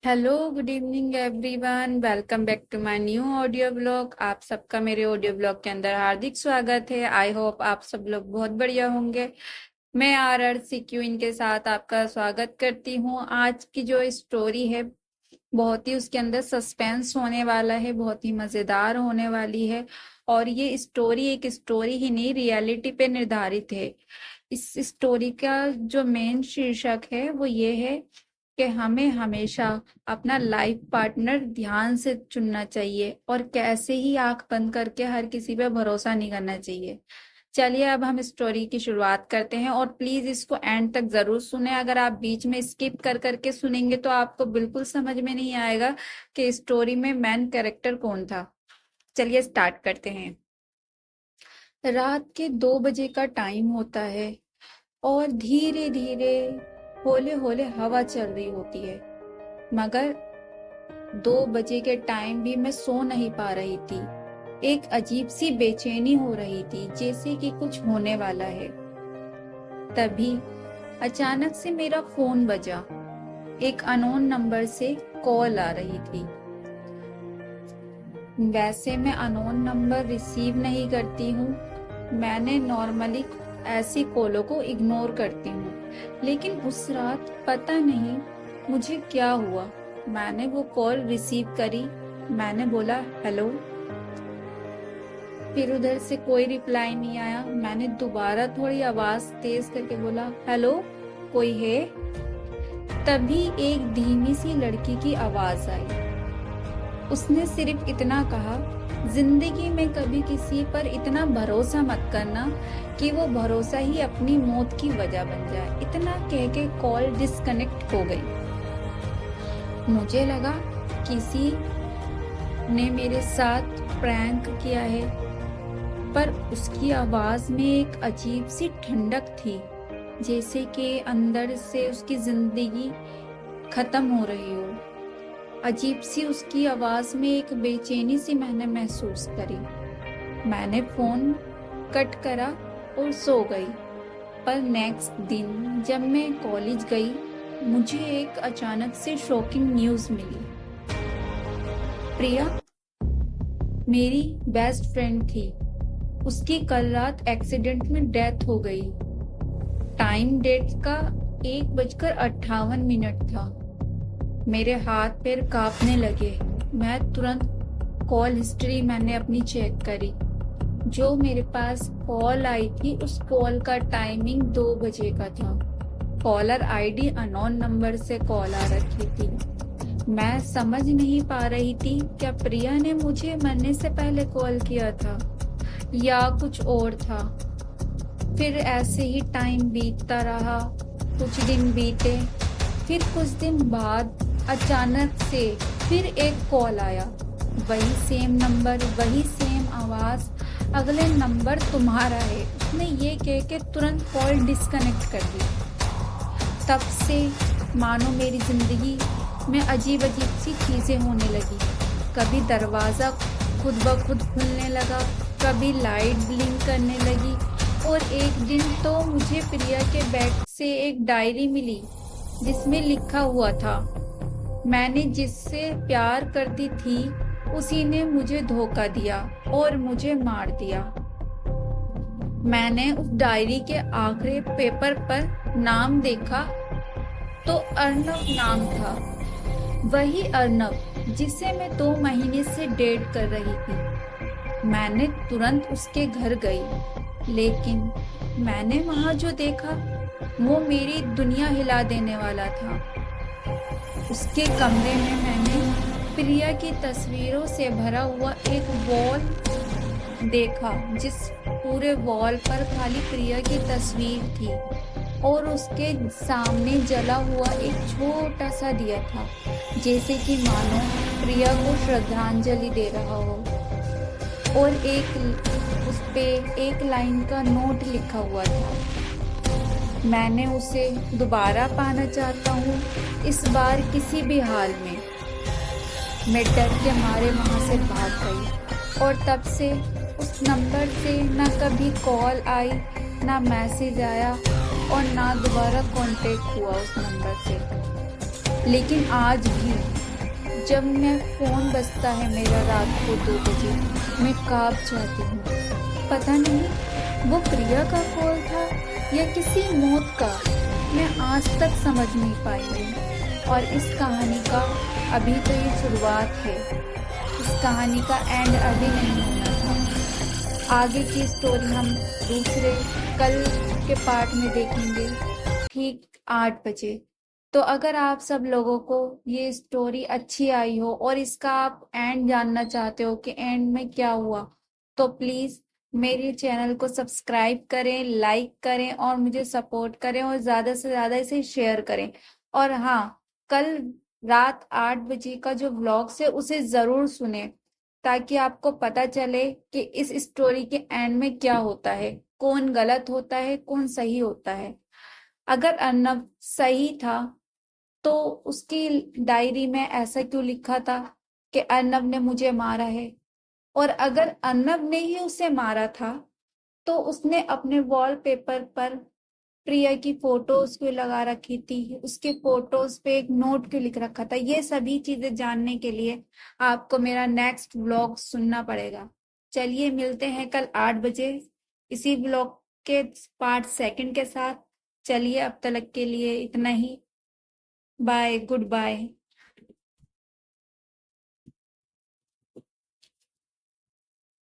Hello, good evening everyone. Welcome back to my new audio blog. आप सबका मेरे audio blog के अंदर हार्दिक स्वागत है। आई होप आप सब लोग बहुत बढ़िया होंगे। मैं RRCQ इनके साथ आपका स्वागत करती हूँ। आज की जो स्टोरी है बहुत ही उसके अंदर सस्पेंस होने वाला है, बहुत ही मजेदार होने वाली है। और ये स्टोरी एक स्टोरी ही नहीं, रियलिटी पे निर्धारित है। इस स्टोरी का जो मेन शीर्षक है वो ये है कि हमें हमेशा अपना लाइफ पार्टनर ध्यान से चुनना चाहिए और कैसे ही आंख बंद करके हर किसी पे भरोसा नहीं करना चाहिए। चलिए अब हम स्टोरी की शुरुआत करते हैं और प्लीज इसको एंड तक जरूर सुने। अगर आप बीच में स्किप कर करके सुनेंगे तो आपको बिल्कुल समझ में नहीं आएगा कि स्टोरी में मेन कैरेक्टर कौन था। चलिए स्टार्ट करते हैं। रात के 2 बजे का टाइम होता है और धीरे धीरे होले होले हवा चल रही होती है, मगर 2 बजे के टाइम भी मैं सो नहीं पा रही थी। एक अजीब सी बेचैनी हो रही थी, जैसे कि कुछ होने वाला है। तभी अचानक से मेरा फोन बजा। एक अननोन नंबर से कॉल आ रही थी। वैसे मैं अननोन नंबर रिसीव नहीं करती हूँ, मैंने नॉर्मली ऐसी कॉलों को इग्नोर करती हूँ, लेकिन उस रात पता नहीं मुझे क्या हुआ, मैंने वो कॉल रिसीव करी। मैंने बोला हेलो। फिर उधर से कोई रिप्लाई नहीं आया। मैंने दोबारा थोड़ी आवाज तेज करके बोला हेलो, कोई है? तभी एक धीमी सी लड़की की आवाज आई। उसने सिर्फ इतना कहा, जिंदगी में कभी किसी पर इतना भरोसा मत करना कि वो भरोसा ही अपनी मौत की वजह बन जाए। इतना कह के कॉल डिस्कनेक्ट हो गई। मुझे लगा किसी ने मेरे साथ प्रैंक किया है, पर उसकी आवाज में एक अजीब सी ठंडक थी, जैसे कि अंदर से उसकी जिंदगी खत्म हो रही हो। अजीब सी उसकी आवाज में एक बेचैनी सी मैंने महसूस करी। मैंने फोन कट करा और सो गई। पर नेक्स्ट दिन जब मैं कॉलेज गई, मुझे एक अचानक से शॉकिंग न्यूज मिली। प्रिया मेरी बेस्ट फ्रेंड थी, उसकी कल रात एक्सीडेंट में डेथ हो गई। टाइम डेट का 1:58 था। मेरे हाथ पैर कांपने लगे। मैं तुरंत कॉल हिस्ट्री मैंने अपनी चेक करी। जो मेरे पास कॉल आई थी उस कॉल का टाइमिंग 2 बजे का था। कॉलर आईडी अननोन नंबर से कॉल आ रखी थी। मैं समझ नहीं पा रही थी क्या प्रिया ने मुझे मरने से पहले कॉल किया था या कुछ और था। फिर ऐसे ही टाइम बीतता रहा। कुछ दिन बीते, फिर कुछ दिन बाद अचानक से फिर एक कॉल आया। वही सेम नंबर, वही सेम आवाज, अगले नंबर तुम्हारा है। उसने ये कह के तुरंत कॉल डिस्कनेक्ट कर दी। तब से मानो मेरी जिंदगी में अजीब अजीब सी चीजें होने लगी। कभी दरवाजा खुद ब खुद खुलने लगा, कभी लाइट ब्लिंक करने लगी, और एक दिन तो मुझे प्रिया के बैग से एक डायरी मिली जिसमें लिखा हुआ था, मैंने जिससे प्यार करती थी उसी ने मुझे धोखा दिया और मुझे मार दिया। मैंने उस डायरी के आखिरी पेपर पर नाम देखा तो अर्नव नाम था। वही अर्नव जिसे मैं 2 महीने से डेट कर रही थी। मैंने तुरंत उसके घर गई, लेकिन मैंने वहां जो देखा वो मेरी दुनिया हिला देने वाला था। उसके कमरे में मैंने प्रिया की तस्वीरों से भरा हुआ एक वॉल देखा, जिस पूरे वॉल पर खाली प्रिया की तस्वीर थी और उसके सामने जला हुआ एक छोटा सा दिया था, जैसे कि मानो प्रिया को श्रद्धांजलि दे रहा हो। और उस पे एक लाइन का नोट लिखा हुआ था, मैंने उसे दोबारा पाना चाहता हूँ, इस बार किसी भी हाल में। मैं डर के मारे वहां से भाग गई और तब से उस नंबर से ना कभी कॉल आई, ना मैसेज आया और ना दोबारा कांटेक्ट हुआ उस नंबर से। लेकिन आज भी जब मैं फोन बजता है मेरा रात को 2 बजे, मैं कांप जाती हूँ। पता नहीं वो प्रिया का कॉल था या किसी मौत का, मैं आज तक समझ नहीं पाई हूँ। और इस कहानी का अभी तो ये शुरुआत है, इस कहानी का एंड अभी नहीं होना था। आगे की स्टोरी हम दूसरे कल के पार्ट में देखेंगे, ठीक 8 बजे। तो अगर आप सब लोगों को ये स्टोरी अच्छी आई हो और इसका आप एंड जानना चाहते हो कि एंड में क्या हुआ, तो प्लीज मेरे चैनल को सब्सक्राइब करें, लाइक करें और मुझे सपोर्ट करें और ज्यादा से ज्यादा इसे शेयर करें। और हाँ, कल रात 8 बजे का जो व्लॉग है उसे जरूर सुने, ताकि आपको पता चले कि इस स्टोरी के एंड में क्या होता है, कौन गलत होता है, कौन सही होता है। अगर अर्नब सही था तो उसकी डायरी में ऐसा क्यों लिखा था कि अर्नब ने मुझे मारा है? और अगर अर्नब ने ही उसे मारा था तो उसने अपने वॉलपेपर पर प्रिया की फोटोज क्यों लगा रखी थी, उसके फोटोज पे एक नोट क्यों लिख रखा था? ये सभी चीजें जानने के लिए आपको मेरा नेक्स्ट व्लॉग सुनना पड़ेगा। चलिए मिलते हैं कल 8 बजे इसी व्लॉग के पार्ट सेकंड के साथ। चलिए अब तक के लिए इतना ही। Bye, good bye.